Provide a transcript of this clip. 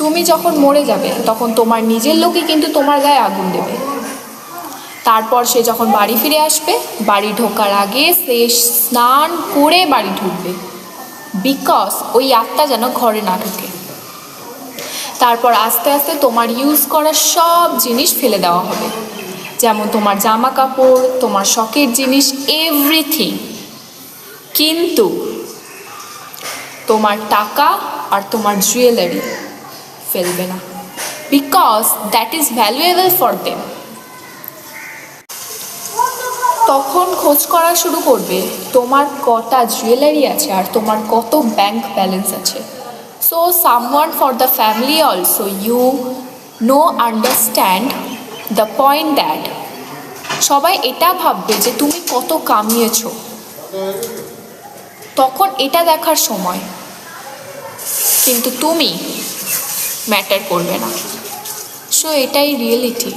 তুমি যখন মরে যাবে তখন তোমার নিজের লোকই কিন্তু তোমার গায়ে আগুন দেবে। তারপর সে যখন বাড়ি ফিরে আসবে, বাড়ি ঢোকার আগে সে স্নান করে বাড়ি ঢুকবে, বিকজ ওই আত্মা যেন ঘরে না ঢুকে। তারপর আস্তে আস্তে তোমার ইউজ করা সব জিনিস ফেলে দেওয়া হবে, যেমন তোমার জামা কাপড়, তোমার শখের জিনিস, এভরিথিং। কিন্তু তোমার টাকা আর তোমার জুয়েলারি ফেলবে না, because that is valuable for them. তখন খোঁজ করা শুরু করবে তোমার কটা জুয়েলারি আছে আর তোমার কত ব্যাংক ব্যালেন্স আছে। So someone for the family also you know understand the point that সবাই এটা ভাববে যে তুমি কত কামিয়েছো, তখন এটা দেখার সময়। কিন্তু তুমি ম্যাটার করবে না। সো এটাই রিয়েলিটি।